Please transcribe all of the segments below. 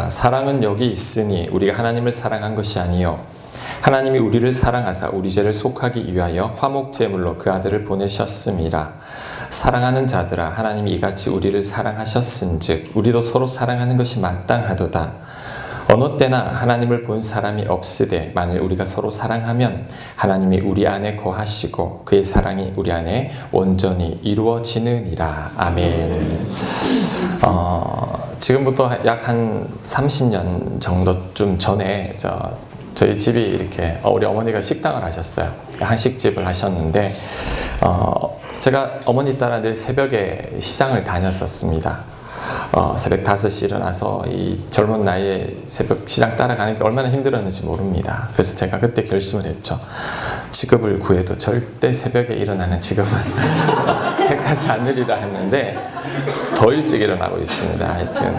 사랑은 여기 있으니 우리가 하나님을 사랑한 것이 아니요 하나님이 우리를 사랑하사 우리 죄를 속하기 위하여 화목제물로 그 아들을 보내셨음이라. 사랑하는 자들아, 하나님이 이같이 우리를 사랑하셨은즉 우리도 서로 사랑하는 것이 마땅하도다. 어느 때나 하나님을 본 사람이 없으되 만일 우리가 서로 사랑하면 하나님이 우리 안에 거하시고 그의 사랑이 우리 안에 온전히 이루어지느니라. 아멘. 지금부터 약 한 30년 정도쯤 전에 저희 집이 이렇게 우리 어머니가 식당을 하셨어요. 한식집을 하셨는데 제가 어머니 따라 늘 새벽에 시장을 다녔었습니다. 새벽 5시 일어나서 이 젊은 나이에 새벽 시장 따라가는 게 얼마나 힘들었는지 모릅니다. 그래서 제가 그때 결심을 했죠. 직업을 구해도 절대 새벽에 일어나는 직업을 택하지 않으리라 했는데 더 일찍 일어나고 있습니다. 하여튼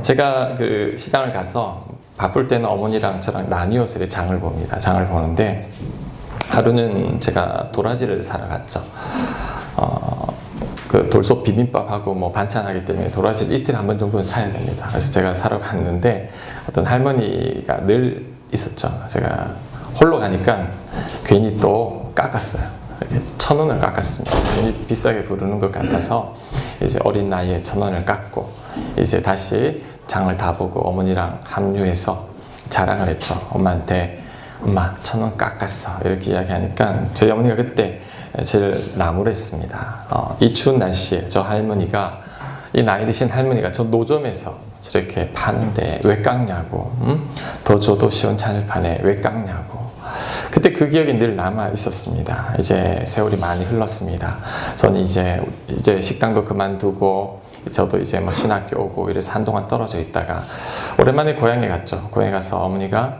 제가 그 시장을 가서 바쁠 때는 어머니랑 저랑 나뉘어서 장을 봅니다. 장을 보는데 하루는 제가 도라지를 사러 갔죠. 그 돌솥 비빔밥하고 뭐 반찬하기 때문에 도라지를 이틀에 한 번 정도는 사야 됩니다. 그래서 제가 사러 갔는데 어떤 할머니가 늘 있었죠. 제가 홀로 가니까 괜히 또 깎았어요. 1,000원을 깎았습니다. 괜히 비싸게 부르는 것 같아서 이제 어린 나이에 1,000원을 깎고 이제 다시 장을 다 보고 어머니랑 합류해서 자랑을 했죠. 엄마한테 엄마 1,000원 깎았어 이렇게 이야기하니까 저희 어머니가 그때 제일 나무랬습니다. 이 추운 날씨에 저 할머니가 이 나이 드신 할머니가 저 노점에서 저렇게 파는데 왜 깎냐고, 더 줘도 시원찮을 판에 왜 깎냐고. 그때 그 기억이 늘 남아 있었습니다. 이제 세월이 많이 흘렀습니다. 저는 이제 식당도 그만두고 저도 이제 뭐 신학교 오고 이래서 한동안 떨어져 있다가 오랜만에 고향에 갔죠. 고향에 가서 어머니가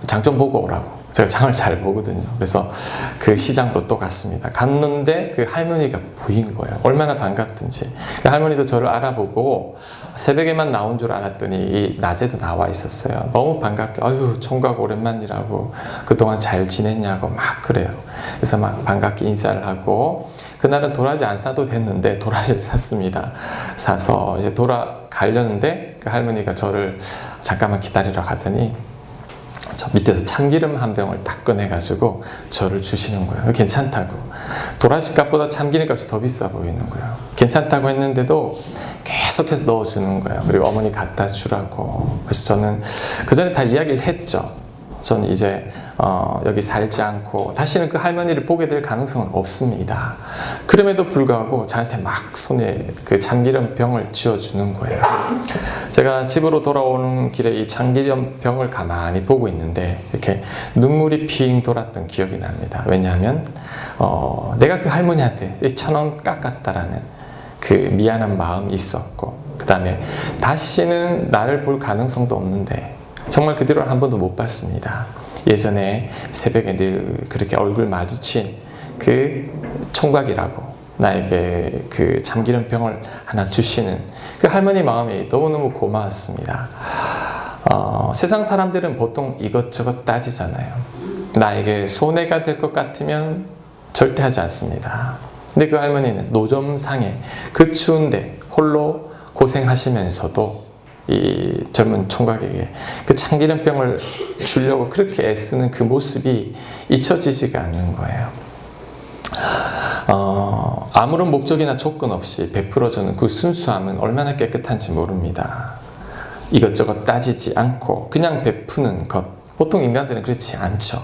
장 좀 보고 오라고. 제가 장을 잘 보거든요. 그래서 그 시장으로 또 갔습니다. 갔는데 그 할머니가 보인 거예요. 얼마나 반갑든지. 그 할머니도 저를 알아보고 새벽에만 나온 줄 알았더니 낮에도 나와 있었어요. 너무 반갑게 아유 총각 오랜만이라고 그동안 잘 지냈냐고 막 그래요. 그래서 막 반갑게 인사를 하고 그날은 도라지 안 사도 됐는데 도라지를 샀습니다. 사서 이제 돌아가려는데 그 할머니가 저를 잠깐만 기다리러 가더니 저 밑에서 참기름 한 병을 딱 꺼내가지고 저를 주시는 거예요. 괜찮다고. 도라지 값보다 참기름 값이 더 비싸 보이는 거예요. 괜찮다고 했는데도 계속해서 넣어주는 거예요. 그리고 어머니 갖다 주라고. 그래서 저는 그 전에 다 이야기를 했죠. 저는 이제 여기 살지 않고 다시는 그 할머니를 보게 될 가능성은 없습니다. 그럼에도 불구하고 저한테 막 손에 그 참기름 병을 쥐어주는 거예요. 제가 집으로 돌아오는 길에 이 참기름 병을 가만히 보고 있는데 이렇게 눈물이 핑 돌았던 기억이 납니다. 왜냐하면 내가 그 할머니한테 1,000원 깎았다라는 그 미안한 마음이 있었고 그 다음에 다시는 나를 볼 가능성도 없는데 정말 그 뒤로는 한 번도 못 봤습니다. 예전에 새벽에 늘 그렇게 얼굴 마주친 그 총각이라고 나에게 그 참기름병을 하나 주시는 그 할머니 마음이 너무너무 고마웠습니다. 세상 사람들은 보통 이것저것 따지잖아요. 나에게 손해가 될 것 같으면 절대 하지 않습니다. 근데 그 할머니는 노점상에 그 추운데 홀로 고생하시면서도 이 젊은 총각에게 그 참기름병을 주려고 그렇게 애쓰는 그 모습이 잊혀지지가 않는 거예요. 아무런 목적이나 조건 없이 베풀어주는 그 순수함은 얼마나 깨끗한지 모릅니다. 이것저것 따지지 않고 그냥 베푸는 것. 보통 인간들은 그렇지 않죠.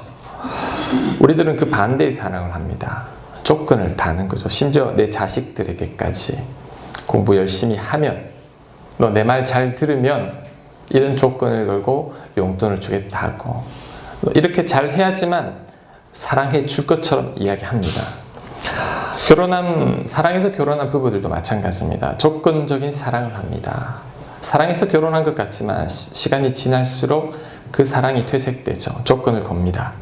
우리들은 그 반대의 사랑을 합니다. 조건을 다는 거죠. 심지어 내 자식들에게까지 공부 열심히 하면 너 내 말 잘 들으면 이런 조건을 걸고 용돈을 주겠다고 이렇게 잘 해야지만 사랑해 줄 것처럼 이야기합니다. 사랑해서 결혼한 부부들도 마찬가지입니다. 조건적인 사랑을 합니다. 사랑해서 결혼한 것 같지만 시간이 지날수록 그 사랑이 퇴색되죠. 조건을 겁니다.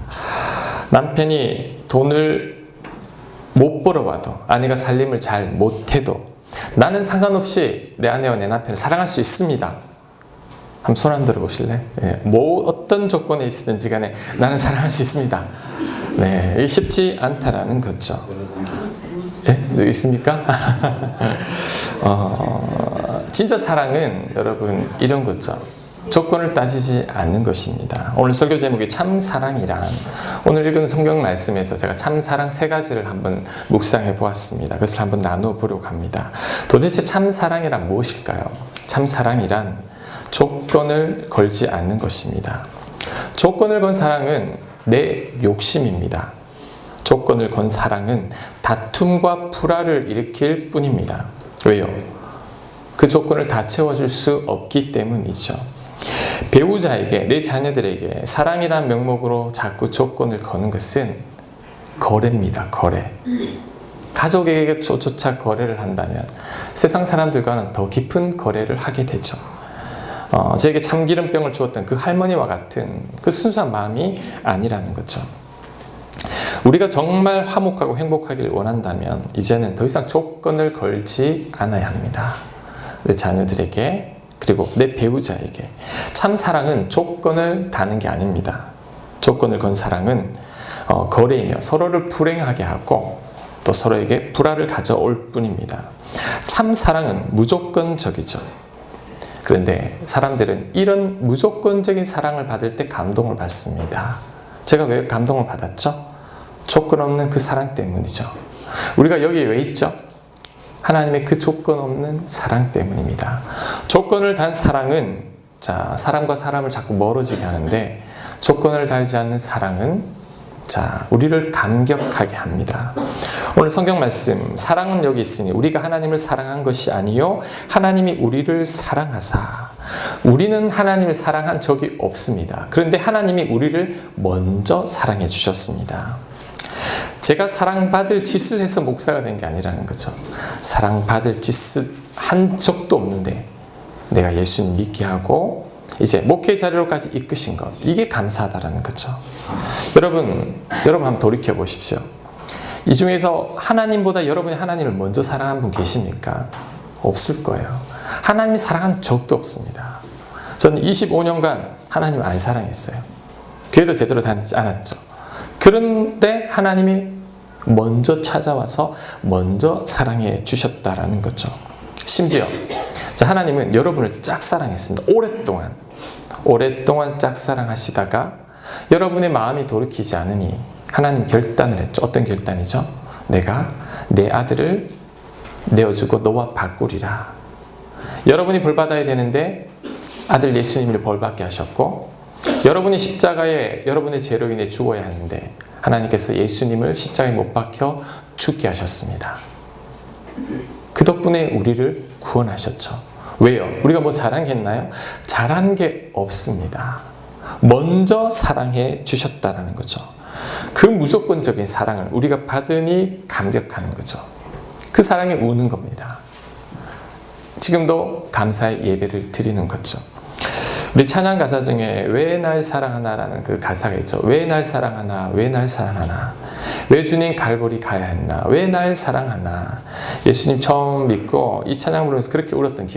남편이 돈을 못 벌어와도 아내가 살림을 잘 못해도 나는 상관없이 내 아내와 내 남편을 사랑할 수 있습니다. 한번 손 한번 들어보실래? 뭐 어떤 조건에 있든지 간에 나는 사랑할 수 있습니다. 네, 이게 쉽지 않다라는 거죠. 예? 있습니까? 진짜 사랑은 여러분 이런 거죠. 조건을 따지지 않는 것입니다. 오늘 설교 제목이 참사랑이란, 오늘 읽은 성경 말씀에서 제가 참사랑 3가지를 한번 묵상해 보았습니다. 그것을 한번 나누어 보려고 합니다. 도대체 참사랑이란 무엇일까요? 참사랑이란 조건을 걸지 않는 것입니다. 조건을 건 사랑은 내 욕심입니다. 조건을 건 사랑은 다툼과 불화를 일으킬 뿐입니다. 왜요? 그 조건을 다 채워줄 수 없기 때문이죠. 배우자에게, 내 자녀들에게 사랑이라는 명목으로 자꾸 조건을 거는 것은 거래입니다. 거래. 가족에게조차 거래를 한다면 세상 사람들과는 더 깊은 거래를 하게 되죠. 저에게 참기름병을 주었던 그 할머니와 같은 그 순수한 마음이 아니라는 거죠. 우리가 정말 화목하고 행복하길 원한다면 이제는 더 이상 조건을 걸지 않아야 합니다. 내 자녀들에게, 그리고 내 배우자에게. 참 사랑은 조건을 다는 게 아닙니다. 조건을 건 사랑은 거래이며 서로를 불행하게 하고 또 서로에게 불화를 가져올 뿐입니다. 참 사랑은 무조건적이죠. 그런데 사람들은 이런 무조건적인 사랑을 받을 때 감동을 받습니다. 제가 왜 감동을 받았죠? 조건 없는 그 사랑 때문이죠. 우리가 여기에 왜 있죠? 하나님의 그 조건 없는 사랑 때문입니다. 조건을 단 사랑은 사람과 사람을 자꾸 멀어지게 하는데, 조건을 달지 않는 사랑은 우리를 감격하게 합니다. 오늘 성경 말씀, 사랑은 여기 있으니 우리가 하나님을 사랑한 것이 아니요 하나님이 우리를 사랑하사. 우리는 하나님을 사랑한 적이 없습니다. 그런데 하나님이 우리를 먼저 사랑해 주셨습니다. 제가 사랑받을 짓을 해서 목사가 된 게 아니라는 거죠. 사랑받을 짓을 한 적도 없는데 내가 예수님 믿게 하고 이제 목회 자리로까지 이끄신 것, 이게 감사하다라는 거죠. 여러분 한번 돌이켜 보십시오. 이 중에서 하나님보다 여러분이 하나님을 먼저 사랑한 분 계십니까? 없을 거예요. 하나님이 사랑한 적도 없습니다. 저는 25년간 하나님을 안 사랑했어요. 교회도 제대로 다니지 않았죠. 그런데 하나님이 먼저 찾아와서 먼저 사랑해 주셨다라는 거죠. 심지어 하나님은 여러분을 짝사랑했습니다. 오랫동안 짝사랑하시다가 여러분의 마음이 돌이키지 않으니 하나님 결단을 했죠. 어떤 결단이죠? 내가 내 아들을 내어주고 너와 바꾸리라. 여러분이 벌받아야 되는데 아들 예수님을 벌받게 하셨고, 여러분이 십자가에 여러분의 죄로 인해 죽어야 하는데 하나님께서 예수님을 십자가에 못 박혀 죽게 하셨습니다. 그 덕분에 우리를 구원하셨죠. 왜요? 우리가 뭐 잘한 게 있나요? 잘한 게 없습니다. 먼저 사랑해 주셨다라는 거죠. 그 무조건적인 사랑을 우리가 받으니 감격하는 거죠. 그 사랑에 우는 겁니다. 지금도 감사의 예배를 드리는 거죠. 우리 찬양 가사 중에 왜 날 사랑하나라는 그 가사가 있죠. 왜 날 사랑하나, 왜 날 사랑하나, 왜 주님 갈보리 가야 했나, 왜 날 사랑하나. 예수님 처음 믿고 이 찬양 부르면서 그렇게 울었던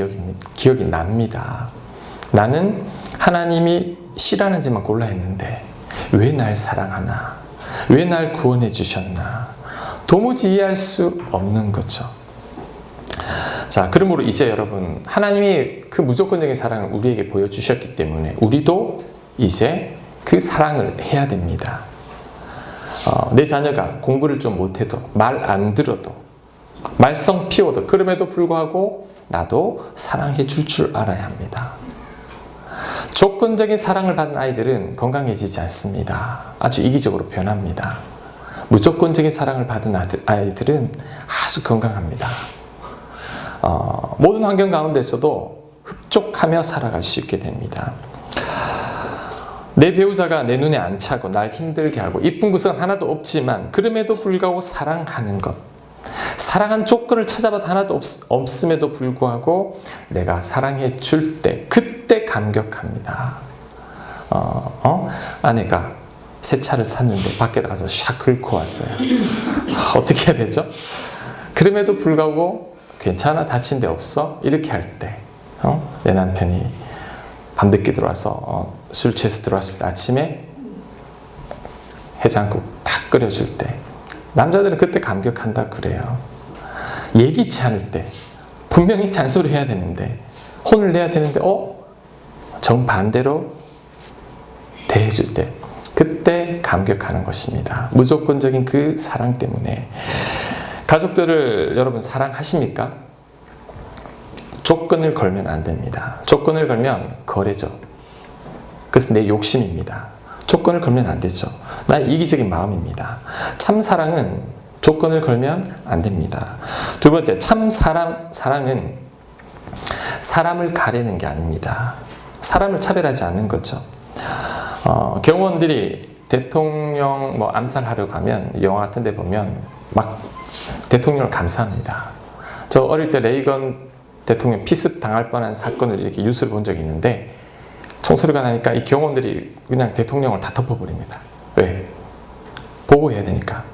기억이 납니다. 나는 하나님이 싫어하는지만 골라 했는데 왜 날 사랑하나, 왜 날 구원해 주셨나. 도무지 이해할 수 없는 거죠. 그러므로 이제 여러분, 하나님이 그 무조건적인 사랑을 우리에게 보여주셨기 때문에 우리도 이제 그 사랑을 해야 됩니다. 내 자녀가 공부를 좀 못해도, 말 안 들어도, 말썽 피워도, 그럼에도 불구하고 나도 사랑해 줄 알아야 합니다. 조건적인 사랑을 받은 아이들은 건강해지지 않습니다. 아주 이기적으로 변합니다. 무조건적인 사랑을 받은 아이들은 아주 건강합니다. 모든 환경 가운데서도 흡족하며 살아갈 수 있게 됩니다. 내 배우자가 내 눈에 안 차고 날 힘들게 하고 이쁜 구석은 하나도 없지만 그럼에도 불구하고 사랑하는 것, 사랑한 조건을 찾아봐도 하나도 없음에도 불구하고 내가 사랑해 줄 때, 그때 감격합니다. 아내가 새 차를 샀는데 밖에 나가서 샥 긁고 왔어요. 어떻게 해야 되죠? 그럼에도 불구하고 괜찮아? 다친 데 없어? 이렇게 할 때, 내 남편이 밤늦게 들어와서 술 취해서 들어왔을 때 아침에 해장국 딱 끓여줄 때, 남자들은 그때 감격한다 그래요. 예기치 않을 때 분명히 잔소리해야 되는데, 혼을 내야 되는데 정반대로 대해줄 때, 그때 감격하는 것입니다. 무조건적인 그 사랑 때문에. 가족들을 여러분 사랑하십니까? 조건을 걸면 안 됩니다. 조건을 걸면 거래죠. 그래서 내 욕심입니다. 조건을 걸면 안 되죠. 나의 이기적인 마음입니다. 참 사랑은 조건을 걸면 안 됩니다. 두 번째, 참 사랑은 사람을 가리는 게 아닙니다. 사람을 차별하지 않는 거죠. 경호원들이 대통령 암살하러 가면 영화 같은 데 보면 막 대통령을 감싸합니다. 저 어릴 때 레이건 대통령 피습 당할 뻔한 사건을 이렇게 뉴스를 본 적이 있는데, 총소리가 나니까 이 경호원들이 그냥 대통령을 다 덮어버립니다. 왜? 보호해야 되니까.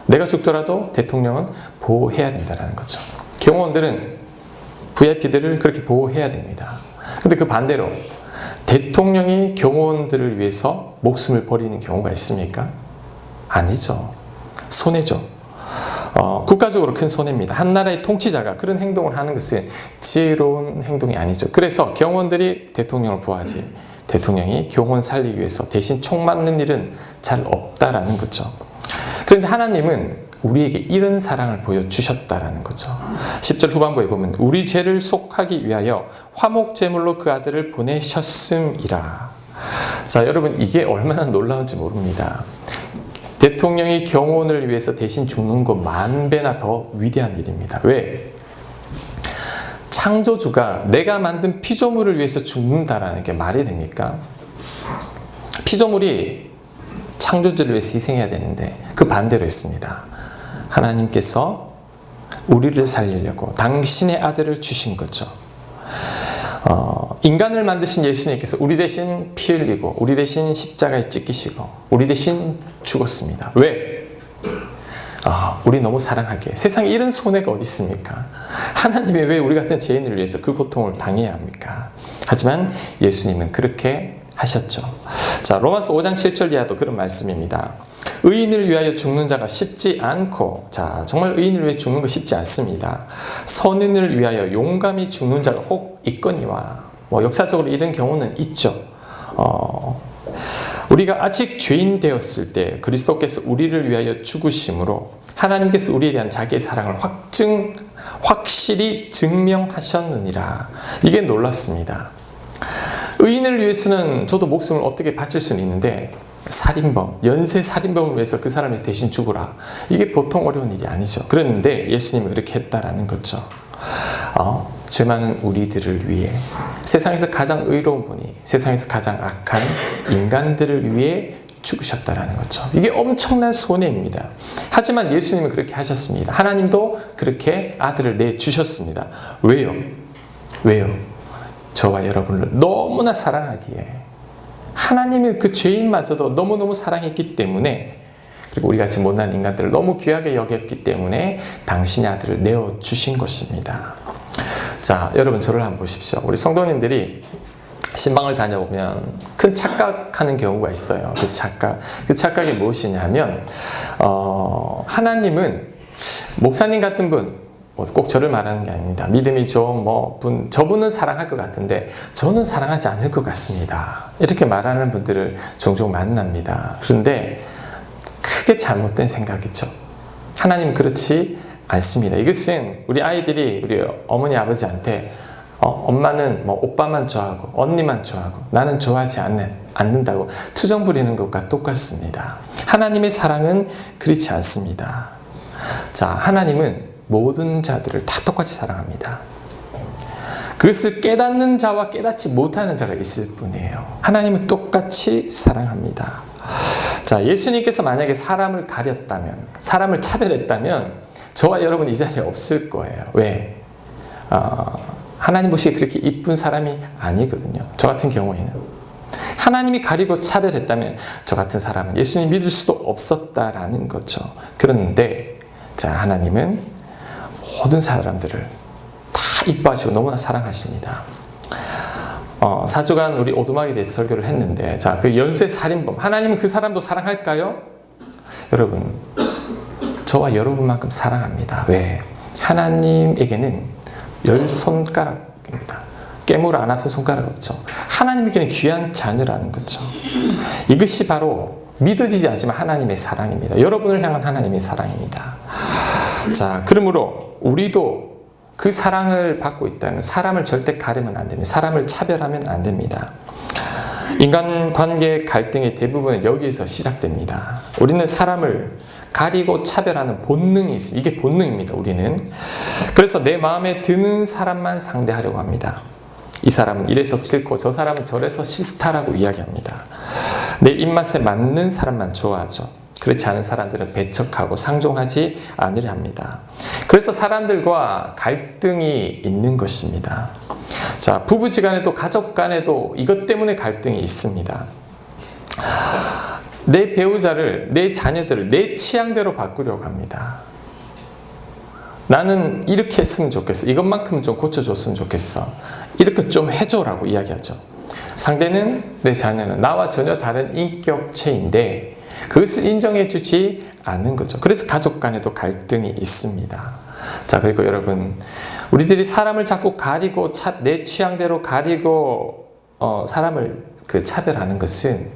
내가 죽더라도 대통령은 보호해야 된다는 거죠. 경호원들은 VIP들을 그렇게 보호해야 됩니다. 근데 그 반대로 대통령이 경호원들을 위해서 목숨을 버리는 경우가 있습니까? 아니죠. 손해죠. 국가적으로 큰 손해입니다. 한 나라의 통치자가 그런 행동을 하는 것은 지혜로운 행동이 아니죠. 그래서 경호원들이 대통령을 보호하지, 대통령이 경호원 살리기 위해서 대신 총 맞는 일은 잘 없다라는 거죠. 그런데 하나님은 우리에게 이런 사랑을 보여주셨다라는 거죠. 10절 후반부에 보면 우리 죄를 속하기 위하여 화목제물로 그 아들을 보내셨음이라. 자, 여러분, 이게 얼마나 놀라운지 모릅니다. 대통령이 경호원을 위해서 대신 죽는 것 만 배나 더 위대한 일입니다. 왜? 창조주가 내가 만든 피조물을 위해서 죽는다라는 게 말이 됩니까? 피조물이 창조주를 위해서 희생해야 되는데 그 반대로 했습니다. 하나님께서 우리를 살리려고 당신의 아들을 주신 거죠. 인간을 만드신 예수님께서 우리 대신 피 흘리고 우리 대신 십자가에 찢기시고 우리 대신 죽었습니다. 왜? 우리 너무 사랑하게. 세상에 이런 손해가 어디 있습니까? 하나님이 왜 우리 같은 죄인을 위해서 그 고통을 당해야 합니까? 하지만 예수님은 그렇게 하셨죠. 자, 로마서 5장 7절 이하도 그런 말씀입니다. 의인을 위하여 죽는 자가 쉽지 않고, 자, 정말 의인을 위해 죽는 거 쉽지 않습니다. 선인을 위하여 용감히 죽는 자가 혹 있거니와. 역사적으로 이런 경우는 있죠. 우리가 아직 죄인 되었을 때 그리스도께서 우리를 위하여 죽으심으로 하나님께서 우리에 대한 자기의 사랑을 확실히 증명하셨느니라. 이게 놀랍습니다. 의인을 위해서는 저도 목숨을 어떻게 바칠 수는 있는데, 살인범, 연쇄 살인범을 위해서 그 사람을 대신 죽으라. 이게 보통 어려운 일이 아니죠. 그런데 예수님은 그렇게 했다라는 거죠. 죄 많은 우리들을 위해, 세상에서 가장 의로운 분이 세상에서 가장 악한 인간들을 위해 죽으셨다라는 거죠. 이게 엄청난 손해입니다. 하지만 예수님은 그렇게 하셨습니다. 하나님도 그렇게 아들을 내주셨습니다. 왜요? 저와 여러분을 너무나 사랑하기에, 하나님이 그 죄인마저도 너무너무 사랑했기 때문에, 그리고 우리 같이 못난 인간들을 너무 귀하게 여겼기 때문에 당신의 아들을 내어주신 것입니다. 자, 여러분, 저를 한번 보십시오. 우리 성도님들이 신방을 다녀보면 큰 착각하는 경우가 있어요. 그 착각이 무엇이냐면, 하나님은 목사님 같은 분, 꼭 저를 말하는 게 아닙니다. 믿음이 좋은 저분은 사랑할 것 같은데 저는 사랑하지 않을 것 같습니다. 이렇게 말하는 분들을 종종 만납니다. 그런데 크게 잘못된 생각이죠. 하나님은 그렇지 않습니다. 이것은 우리 아이들이 우리 어머니 아버지한테 엄마는 오빠만 좋아하고 언니만 좋아하고 나는 좋아하지 않는다고 투정 부리는 것과 똑같습니다. 하나님의 사랑은 그렇지 않습니다. 자, 하나님은 모든 자들을 다 똑같이 사랑합니다. 그것을 깨닫는 자와 깨닫지 못하는 자가 있을 뿐이에요. 하나님은 똑같이 사랑합니다. 자, 예수님께서 만약에 사람을 가렸다면, 사람을 차별했다면 저와 여러분 이 자리에 없을 거예요. 왜? 하나님 보시기에 그렇게 이쁜 사람이 아니거든요. 저 같은 경우에는. 하나님이 가리고 차별했다면 저 같은 사람은 예수님 믿을 수도 없었다라는 거죠. 그런데 자, 하나님은 모든 사람들을 다 이뻐하시고 너무나 사랑하십니다. 4주간 우리 오두막에 대해서 설교를 했는데, 자, 그 연쇄 살인범, 하나님은 그 사람도 사랑할까요? 여러분, 저와 여러분만큼 사랑합니다. 왜? 하나님에게는 10손가락입니다. 깨물 안 아픈 손가락 없죠. 하나님에게는 귀한 자녀라는 거죠. 이것이 바로 믿어지지 않지만 하나님의 사랑입니다. 여러분을 향한 하나님의 사랑입니다. 자, 그러므로 우리도 그 사랑을 받고 있다면 사람을 절대 가리면 안 됩니다. 사람을 차별하면 안 됩니다. 인간관계 갈등의 대부분은 여기에서 시작됩니다. 우리는 사람을 가리고 차별하는 본능이 있습니다. 이게 본능입니다. 우리는. 그래서 내 마음에 드는 사람만 상대하려고 합니다. 이 사람은 이래서 싫고 저 사람은 저래서 싫다라고 이야기합니다. 내 입맛에 맞는 사람만 좋아하죠. 그렇지 않은 사람들은 배척하고 상종하지 않으려 합니다. 그래서 사람들과 갈등이 있는 것입니다. 자, 부부지간에도 가족 간에도 이것 때문에 갈등이 있습니다. 내 배우자를, 내 자녀들을 내 취향대로 바꾸려고 합니다. 나는 이렇게 했으면 좋겠어. 이것만큼 좀 고쳐줬으면 좋겠어. 이렇게 좀 해줘라고 이야기하죠. 상대는, 내 자녀는 나와 전혀 다른 인격체인데 그것을 인정해주지 않는 거죠. 그래서 가족 간에도 갈등이 있습니다. 자, 그리고 여러분, 우리들이 사람을 자꾸 가리고 내 취향대로 가리고 사람을 차별하는 것은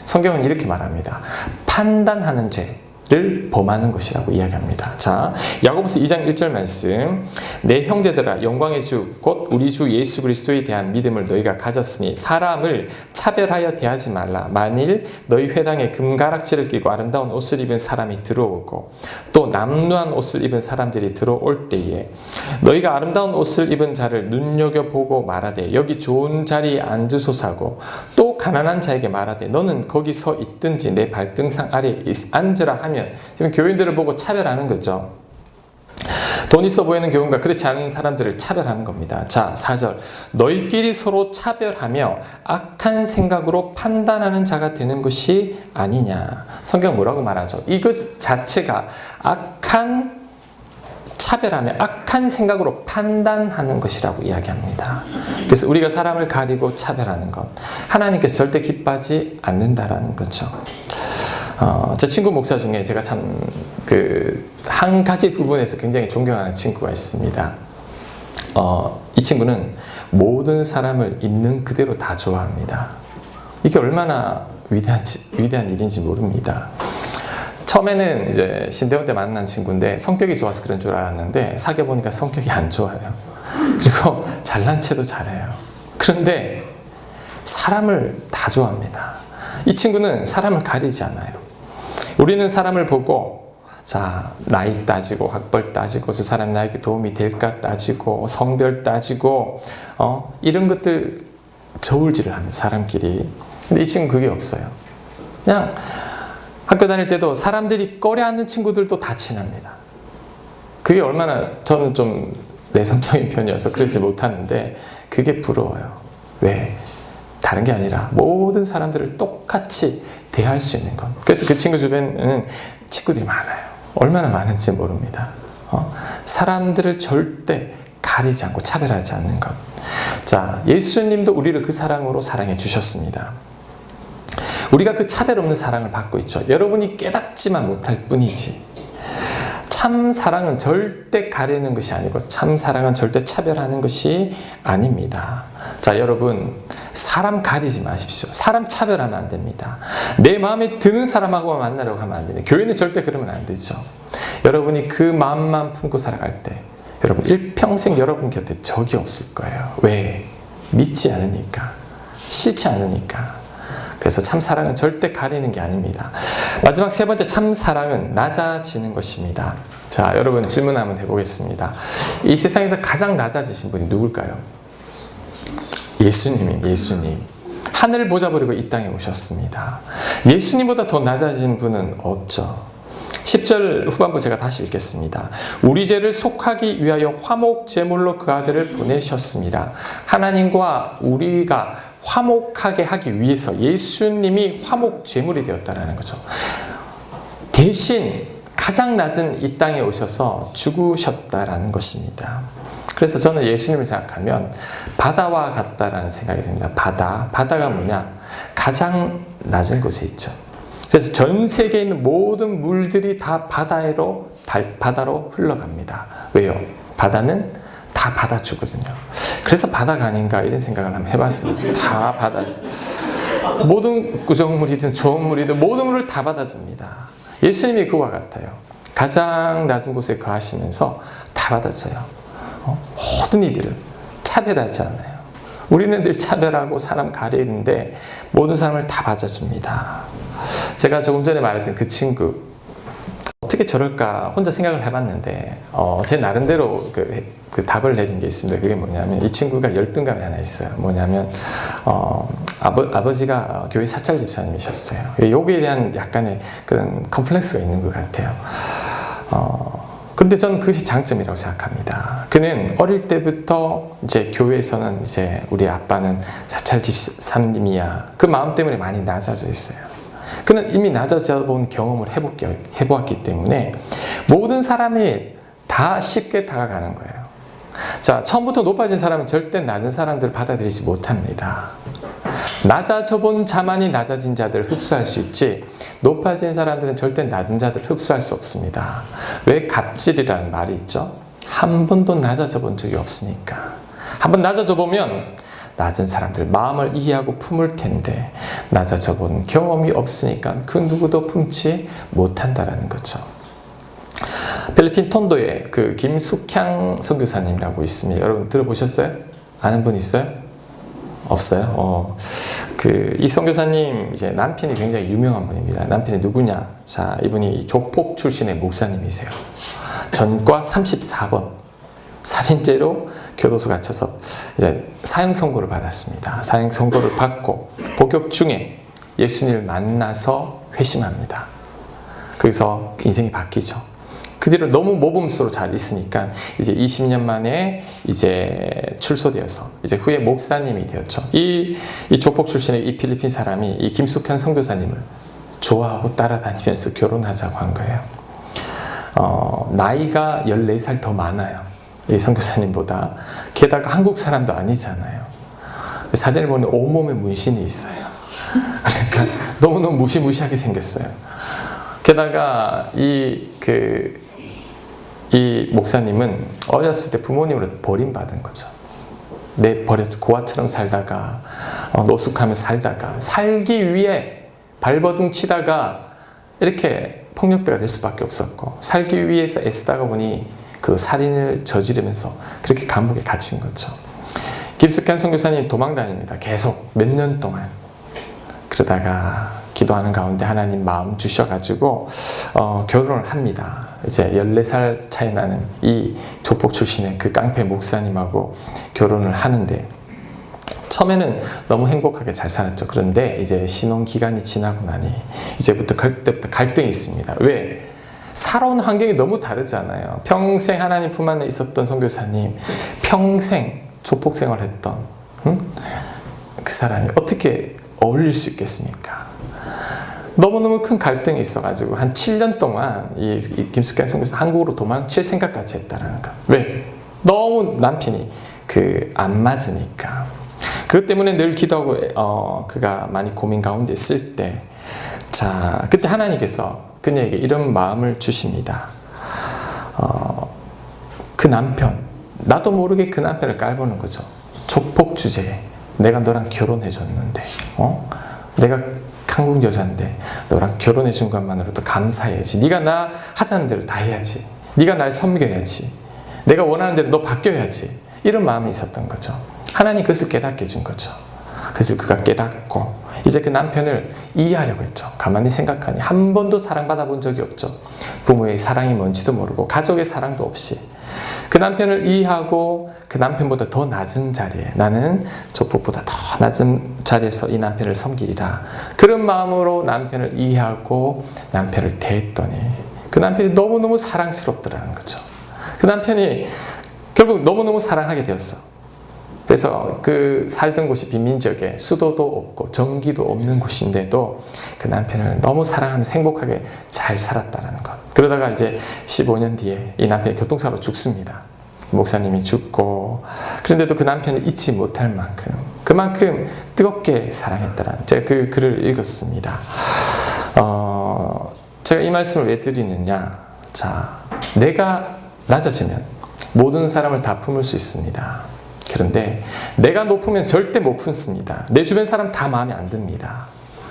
성경은 이렇게 말합니다. 판단하는 죄를 범하는 것이라고 이야기합니다. 자, 야고보서 2장 1절 말씀. 내 형제들아, 영광의 주 곧 우리 주 예수 그리스도에 대한 믿음을 너희가 가졌으니 사람을 차별하여 대하지 말라. 만일 너희 회당에 금가락지를 끼고 아름다운 옷을 입은 사람이 들어오고 또 남루한 옷을 입은 사람들이 들어올 때에 너희가 아름다운 옷을 입은 자를 눈여겨보고 말하되 여기 좋은 자리에 앉으소서하고 또 가난한 자에게 말하되 너는 거기 서 있든지 내 발등상 아래에 앉으라 하면, 지금 교인들을 보고 차별하는 거죠. 돈 있어 보이는 교인과 그렇지 않은 사람들을 차별하는 겁니다. 자, 4절. 너희끼리 서로 차별하며 악한 생각으로 판단하는 자가 되는 것이 아니냐. 성경 뭐라고 말하죠? 이것 자체가 차별하며 악한 생각으로 판단하는 것이라고 이야기합니다. 그래서 우리가 사람을 가리고 차별하는 것, 하나님께서 절대 기뻐하지 않는다라는 거죠. 제 친구 목사 중에 제가 참 한 가지 부분에서 굉장히 존경하는 친구가 있습니다. 이 친구는 모든 사람을 있는 그대로 다 좋아합니다. 이게 얼마나 위대한 일인지 모릅니다. 처음에는 이제 신대원 때 만난 친구인데 성격이 좋아서 그런 줄 알았는데 사귀어 보니까 성격이 안 좋아요. 그리고 잘난 체도 잘해요. 그런데 사람을 다 좋아합니다. 이 친구는 사람을 가리지 않아요. 우리는 사람을 보고 자, 나이 따지고 학벌 따지고 저 사람 나에게 도움이 될까 따지고 성별 따지고 이런 것들 저울질을 합니다. 사람끼리. 근데 이 친구는 그게 없어요. 그냥 학교 다닐 때도 사람들이 꺼려 앉는 친구들도 다 친합니다. 그게 얼마나, 저는 좀 내성적인 편이어서 그러지 못하는데 그게 부러워요. 왜? 다른 게 아니라 모든 사람들을 똑같이 대할 수 있는 것. 그래서 그 친구 주변에는 친구들이 많아요. 얼마나 많은지 모릅니다. 사람들을 절대 가리지 않고 차별하지 않는 것. 자, 예수님도 우리를 그 사랑으로 사랑해 주셨습니다. 우리가 그 차별 없는 사랑을 받고 있죠. 여러분이 깨닫지만 못할 뿐이지. 참 사랑은 절대 가리는 것이 아니고 참 사랑은 절대 차별하는 것이 아닙니다. 자, 여러분, 사람 가리지 마십시오. 사람 차별하면 안 됩니다. 내 마음에 드는 사람하고 만나려고 하면 안 됩니다. 교회는 절대 그러면 안 되죠. 여러분이 그 마음만 품고 살아갈 때 여러분 일평생 여러분 곁에 적이 없을 거예요. 왜? 믿지 않으니까, 싫지 않으니까. 그래서 참 사랑은 절대 가리는 게 아닙니다. 마지막 세 번째, 참 사랑은 낮아지는 것입니다. 자, 여러분 질문 한번 해보겠습니다. 이 세상에서 가장 낮아지신 분이 누굴까요? 예수님. 하늘을 보자버리고 이 땅에 오셨습니다. 예수님보다 더 낮아진 분은 없죠. 10절 후반부 제가 다시 읽겠습니다. 우리 죄를 속하기 위하여 화목 제물로 그 아들을 보내셨습니다. 하나님과 우리가 화목하게 하기 위해서 예수님이 화목 제물이 되었다는 거죠. 대신 가장 낮은 이 땅에 오셔서 죽으셨다라는 것입니다. 그래서 저는 예수님을 생각하면 바다와 같다라는 생각이 듭니다. 바다가 뭐냐? 가장 낮은 곳에 있죠. 그래서 전 세계에 있는 모든 물들이 다 바다로 흘러갑니다. 왜요? 바다는 다 받아주거든요. 그래서 바다가 아닌가 이런 생각을 한번 해봤습니다. 다 받아. 모든 구정물이든 좋은 물이든 모든 물을 다 받아줍니다. 예수님이 그와 같아요. 가장 낮은 곳에 거하시면서 다 받아줘요. 모든 이들을 차별하지 않아요. 우리는 늘 차별하고 사람 가리는데 모든 사람을 다 받아줍니다. 제가 조금 전에 말했던 그 친구, 어떻게 저럴까 혼자 생각을 해봤는데 제 나름대로 그 답을 내린 게 있습니다. 그게 뭐냐면 이 친구가 열등감이 하나 있어요. 뭐냐면 아버지가 교회 사찰 집사님이셨어요. 여기에 대한 약간의 그런 컴플렉스가 있는 것 같아요. 그런데 저는 그것이 장점이라고 생각합니다. 그는 어릴 때부터 이제 교회에서는 이제 우리 아빠는 사찰 집사님이야. 그 마음 때문에 많이 낮아져 있어요. 그는 이미 낮아져 본 경험을 해보았기 때문에 모든 사람이 다 쉽게 다가가는 거예요. 자, 처음부터 높아진 사람은 절대 낮은 사람들을 받아들이지 못합니다. 낮아져 본 자만이 낮아진 자들을 흡수할 수 있지 높아진 사람들은 절대 낮은 자들을 흡수할 수 없습니다. 왜 갑질이라는 말이 있죠? 한 번도 낮아져 본 적이 없으니까. 한 번 낮아져 보면 낮은 사람들 마음을 이해하고 품을 텐데 낮아져 본 경험이 없으니까 그 누구도 품지 못한다라는 거죠. 필리핀 톤도에 그 김숙향 선교사님이라고 있습니다. 여러분 들어보셨어요? 아는 분 있어요? 없어요? 이 선교사님 이제 남편이 굉장히 유명한 분입니다. 남편이 누구냐? 자, 이분이 조폭 출신의 목사님이세요. 전과 34번 살인죄로 교도소 갇혀서 이제 사형 선고를 받았습니다. 사형 선고를 받고 복역 중에 예수님을 만나서 회심합니다. 거기서 인생이 바뀌죠. 그 뒤로 너무 모범수로 잘 있으니까 이제 20년 만에 이제 출소되어서 이제 후에 목사님이 되었죠. 이 조폭 출신의 이 필리핀 사람이 이 김숙현 선교사님을 좋아하고 따라다니면서 결혼하자고 한 거예요. 나이가 14살 더 많아요. 이 선교사님보다. 게다가 한국 사람도 아니잖아요. 사진을 보면 온몸에 문신이 있어요. 그러니까 너무너무 무시무시하게 생겼어요. 게다가 이 목사님은 어렸을 때 부모님으로부터 버림받은 거죠. 고아처럼 살다가 노숙하며 살다가 살기 위해 발버둥 치다가 이렇게 폭력배가 될 수밖에 없었고 살기 위해서 애쓰다가 보니 그 살인을 저지르면서 그렇게 감옥에 갇힌 거죠. 김숙현 선교사님 도망 다닙니다. 계속 몇 년 동안. 그러다가 기도하는 가운데 하나님 마음 주셔가지고 결혼을 합니다. 이제 14살 차이 나는 이 조폭 출신의 그 깡패 목사님하고 결혼을 하는데 처음에는 너무 행복하게 잘 살았죠. 그런데 이제 신혼 기간이 지나고 나니 이제부터 그때부터 갈등이 있습니다. 왜? 살아온 환경이 너무 다르잖아요. 평생 하나님 품 안에 있었던 선교사님, 평생 조폭 생활했던 그 사람이 어떻게 어울릴 수 있겠습니까? 너무너무 큰 갈등이 있어가지고 한 7년 동안 이 김숙현 선교사 한국으로 도망칠 생각까지 했다라는 거. 왜? 너무 남편이 안 맞으니까. 그것 때문에 늘 기도하고 그가 많이 고민 가운데 있을 때, 자, 그때 하나님께서 그녀에게 이런 마음을 주십니다. 그 남편, 나도 모르게 그 남편을 깔보는 거죠. 조폭 주제에 내가 너랑 결혼해 줬는데, 내가 한국 여자인데 너랑 결혼해 준 것만으로도 감사해야지. 네가 나 하자는 대로 다 해야지. 네가 날 섬겨야지. 내가 원하는 대로 너 바뀌어야지. 이런 마음이 있었던 거죠. 하나님 그것을 깨닫게 해준 거죠. 그래서 그가 깨닫고 이제 그 남편을 이해하려고 했죠. 가만히 생각하니 한 번도 사랑받아 본 적이 없죠. 부모의 사랑이 뭔지도 모르고 가족의 사랑도 없이 그 남편을 이해하고 그 남편보다 더 낮은 자리에, 나는 조폭보다 더 낮은 자리에서 이 남편을 섬기리라, 그런 마음으로 남편을 이해하고 남편을 대했더니 그 남편이 너무너무 사랑스럽더라는 거죠. 그 남편이 결국 너무너무 사랑하게 되었어. 그래서 그 살던 곳이 빈민지역에 수도도 없고 전기도 없는 곳인데도 그 남편을 너무 사랑하면서 행복하게 잘 살았다는 것. 그러다가 이제 15년 뒤에 이 남편이 교통사고로 죽습니다. 목사님이 죽고, 그런데도 그 남편을 잊지 못할 만큼 그만큼 뜨겁게 사랑했다라는, 제가 그 글을 읽었습니다. 제가 이 말씀을 왜 드리느냐. 자, 내가 낮아지면 모든 사람을 다 품을 수 있습니다. 그런데 내가 높으면 절대 못 품습니다. 내 주변 사람 다 마음에 안 듭니다.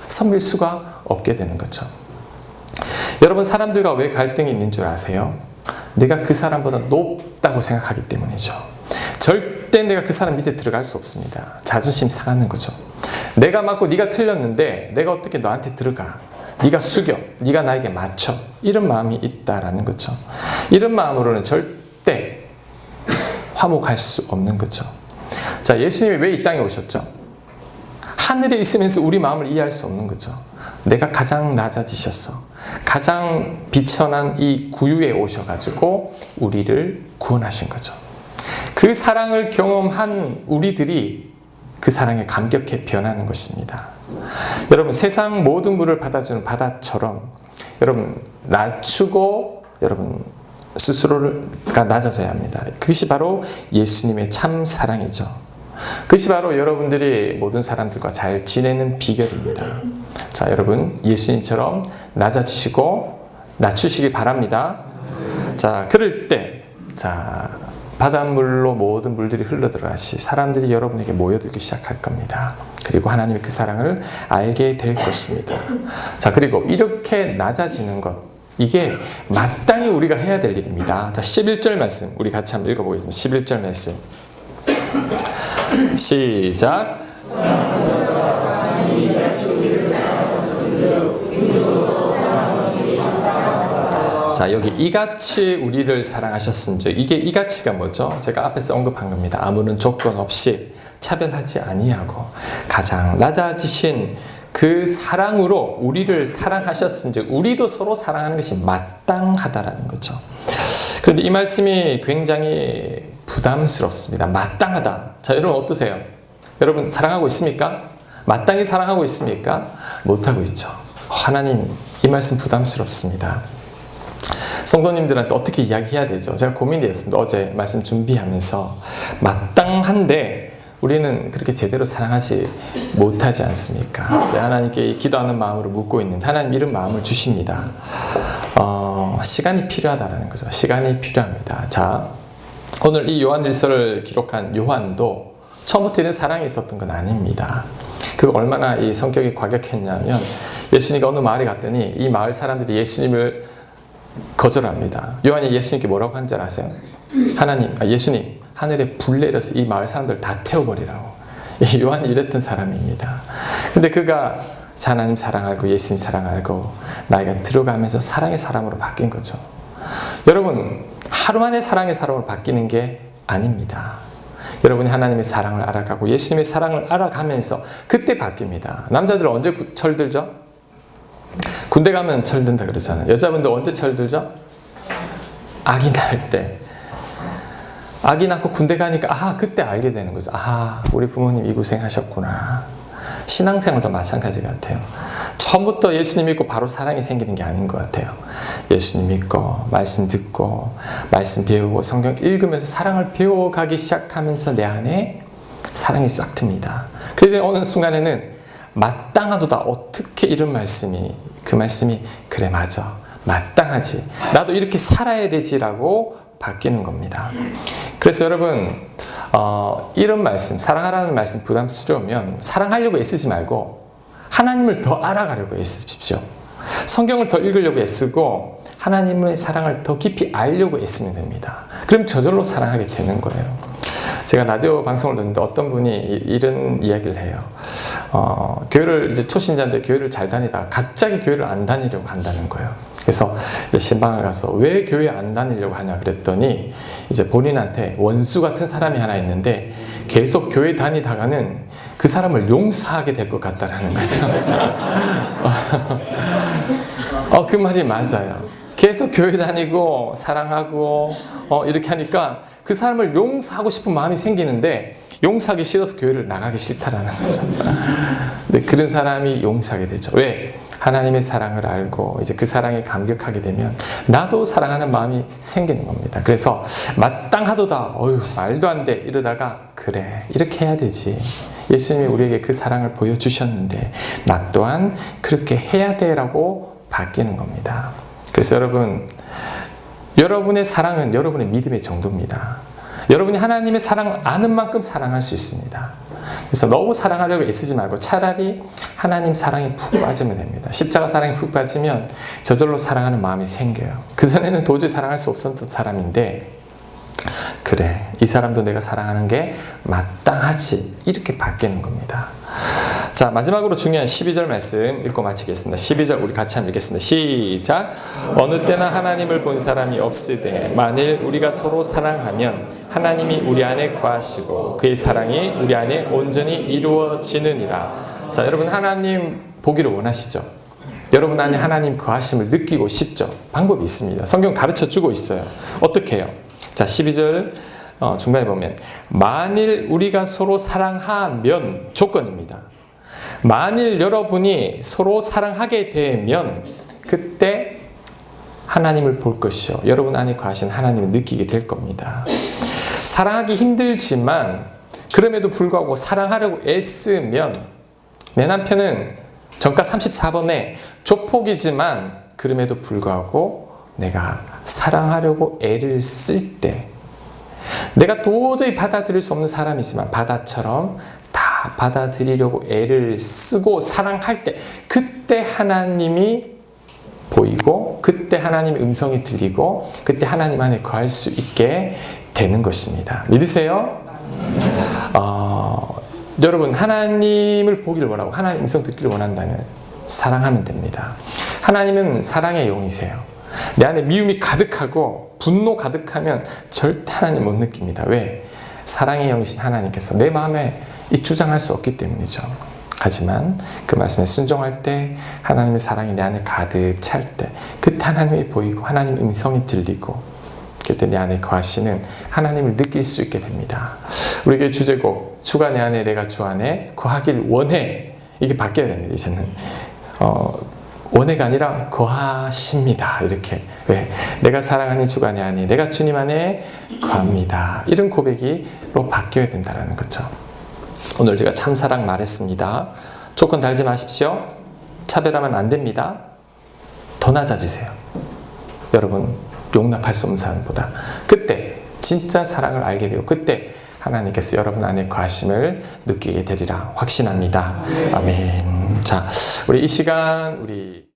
섬길 수가 없게 되는 거죠. 여러분, 사람들과 왜 갈등이 있는 줄 아세요? 내가 그 사람보다 높다고 생각하기 때문이죠. 절대 내가 그 사람 밑에 들어갈 수 없습니다. 자존심 상하는 거죠. 내가 맞고 네가 틀렸는데 내가 어떻게 너한테 들어가? 네가 숙여, 네가 나에게 맞춰. 이런 마음이 있다라는 거죠. 이런 마음으로는 절대 화목할 수 없는 거죠. 자, 예수님이 왜 이 땅에 오셨죠? 하늘에 있으면서 우리 마음을 이해할 수 없는 거죠. 내가 가장 낮아지셨어. 가장 비천한 이 구유에 오셔가지고 우리를 구원하신 거죠. 그 사랑을 경험한 우리들이 그 사랑에 감격해 변하는 것입니다. 여러분, 세상 모든 물을 받아주는 바다처럼 여러분 낮추고 여러분 스스로가 낮아져야 합니다. 그것이 바로 예수님의 참 사랑이죠. 그것이 바로 여러분들이 모든 사람들과 잘 지내는 비결입니다. 자, 여러분 예수님처럼 낮아지시고 낮추시기 바랍니다. 자, 그럴 때 바닷물로 모든 물들이 흘러들어가시 사람들이 여러분에게 모여들기 시작할 겁니다. 그리고 하나님의 그 사랑을 알게 될 것입니다. 자, 그리고 이렇게 낮아지는 것, 이게 마땅히 우리가 해야 될 일입니다. 자, 11절 말씀 우리 같이 한번 읽어보겠습니다. 11절 말씀 시작. 자, 여기 이같이 우리를 사랑하셨은즉, 이게 이같이가 뭐죠? 제가 앞에서 언급한 겁니다. 아무런 조건 없이 차별하지 아니하고 가장 낮아지신 그 사랑으로 우리를 사랑하셨은즉, 우리도 서로 사랑하는 것이 마땅하다라는 거죠. 그런데 이 말씀이 굉장히 부담스럽습니다. 마땅하다. 자, 여러분 어떠세요? 여러분 사랑하고 있습니까? 마땅히 사랑하고 있습니까? 못하고 있죠. 하나님, 이 말씀 부담스럽습니다. 성도님들한테 어떻게 이야기해야 되죠? 제가 고민되었습니다. 어제 말씀 준비하면서 마땅한데 우리는 그렇게 제대로 사랑하지 못하지 않습니까? 하나님께 기도하는 마음으로 묻고 있는데 하나님 이런 마음을 주십니다. 시간이 필요하다는 거죠. 시간이 필요합니다. 자, 오늘 이 요한일서를 기록한 요한도 처음부터 이런 사랑이 있었던 건 아닙니다. 그 얼마나 이 성격이 과격했냐면 예수님이 어느 마을에 갔더니 이 마을 사람들이 예수님을 거절합니다. 요한이 예수님께 뭐라고 한 줄 아세요? 예수님, 하늘에 불 내려서 이 마을 사람들 다 태워버리라고. 이 요한이 이랬던 사람입니다. 근데 그가 하나님 사랑 알고 예수님 사랑 알고 나이가 들어가면서 사랑의 사람으로 바뀐 거죠. 여러분, 하루 만에 사랑의 사람으로 바뀌는 게 아닙니다. 여러분이 하나님의 사랑을 알아가고 예수님의 사랑을 알아가면서 그때 바뀝니다. 남자들은 언제 철들죠? 군대 가면 철든다 그러잖아요. 여자분들 언제 철들죠? 아기 낳을 때. 아기 낳고 군대 가니까 그때 알게 되는 거죠. 우리 부모님 이 고생하셨구나. 신앙생활도 마찬가지 같아요. 처음부터 예수님 믿고 바로 사랑이 생기는 게 아닌 것 같아요. 예수님 믿고 말씀 듣고 말씀 배우고 성경 읽으면서 사랑을 배워가기 시작하면서 내 안에 사랑이 싹 틉니다. 그런데 어느 순간에는 마땅하도다. 어떻게 이런 말씀이, 그 말씀이 그래 맞아, 마땅하지, 나도 이렇게 살아야 되지라고 바뀌는 겁니다. 그래서 여러분 이런 말씀, 사랑하라는 말씀 부담스러우면 사랑하려고 애쓰지 말고 하나님을 더 알아가려고 애쓰십시오. 성경을 더 읽으려고 애쓰고 하나님의 사랑을 더 깊이 알려고 애쓰면 됩니다. 그럼 저절로 사랑하게 되는 거예요. 제가 라디오 방송을 듣는데 어떤 분이 이런 이야기를 해요. 교회를 이제 초신자인데 교회를 잘 다니다가 갑자기 교회를 안 다니려고 한다는 거예요. 그래서 이제 신방을 가서 왜 교회 안 다니려고 하냐 그랬더니 이제 본인한테 원수 같은 사람이 하나 있는데 계속 교회 다니다가는 그 사람을 용서하게 될 것 같다라는 거죠. 그 말이 맞아요. 계속 교회 다니고 사랑하고 이렇게 하니까 그 사람을 용서하고 싶은 마음이 생기는데 용서하기 싫어서 교회를 나가기 싫다라는 거죠. 근데 그런 사람이 용서하게 되죠. 왜? 하나님의 사랑을 알고 이제 그 사랑에 감격하게 되면 나도 사랑하는 마음이 생기는 겁니다. 그래서 마땅하도다. 말도 안 돼. 이러다가 그래, 이렇게 해야 되지. 예수님이 우리에게 그 사랑을 보여주셨는데 나 또한 그렇게 해야 돼라고 바뀌는 겁니다. 그래서 여러분 여러분의 사랑은 여러분의 믿음의 정도입니다. 여러분이 하나님의 사랑을 아는 만큼 사랑할 수 있습니다. 그래서 너무 사랑하려고 애쓰지 말고 차라리 하나님 사랑에 푹 빠지면 됩니다. 십자가 사랑에 푹 빠지면 저절로 사랑하는 마음이 생겨요. 그전에는 도저히 사랑할 수 없었던 사람인데, 그래, 이 사람도 내가 사랑하는 게 마땅하지, 이렇게 바뀌는 겁니다. 자, 마지막으로 중요한 12절 말씀 읽고 마치겠습니다. 12절 우리 같이 한번 읽겠습니다. 시작. 어느 때나 하나님을 본 사람이 없으되 만일 우리가 서로 사랑하면 하나님이 우리 안에 거하시고 그의 사랑이 우리 안에 온전히 이루어지느니라. 자, 여러분 하나님 보기를 원하시죠? 여러분 안에 하나님 거하심을 느끼고 싶죠? 방법이 있습니다. 성경 가르쳐주고 있어요. 어떻게 해요? 자, 12절 중간에 보면 만일 우리가 서로 사랑하면, 조건입니다. 만일 여러분이 서로 사랑하게 되면 그때 하나님을 볼 것이요, 여러분 안에 거하신 하나님을 느끼게 될 겁니다. 사랑하기 힘들지만 그럼에도 불구하고 사랑하려고 애쓰면, 내 남편은 정가 34번에 조폭이지만 그럼에도 불구하고 내가 사랑하려고 애를 쓸 때, 내가 도저히 받아들일 수 없는 사람이지만 바다처럼 다 받아들이려고 애를 쓰고 사랑할 때, 그때 하나님이 보이고 그때 하나님의 음성이 들리고 그때 하나님 안에 거할 수 있게 되는 것입니다. 믿으세요? 여러분 하나님을 보기를 원하고 하나님 음성 듣기를 원한다면 사랑하면 됩니다. 하나님은 사랑의 영이세요. 내 안에 미움이 가득하고 분노 가득하면 절대 하나님 못 느낍니다. 왜? 사랑의 영이신 하나님께서 내 마음에 이 주장할 수 없기 때문이죠. 하지만 그 말씀에 순종할 때, 하나님의 사랑이 내 안에 가득 찰 때, 그때 하나님이 보이고 하나님의 음성이 들리고 그때 내 안에 거하시는 하나님을 느낄 수 있게 됩니다. 우리 교회 주제곡 주가 내 안에 내가 주 안에 거하길 원해, 이게 바뀌어야 됩니다. 이제는 원해가 아니라 거하십니다. 이렇게. 왜? 내가 사랑하는 주가 내 안에, 내가 주님 안에 거합니다. 이런 고백으로 바뀌어야 된다는 거죠. 오늘 제가 참사랑 말했습니다. 조건 달지 마십시오. 차별하면 안 됩니다. 더 낮아지세요. 여러분 용납할 수 없는 사람보다. 그때 진짜 사랑을 알게 되고 그때 하나님께서 여러분 안에 거하심을 느끼게 되리라 확신합니다. 아멘. 자, 우리 이 시간 우리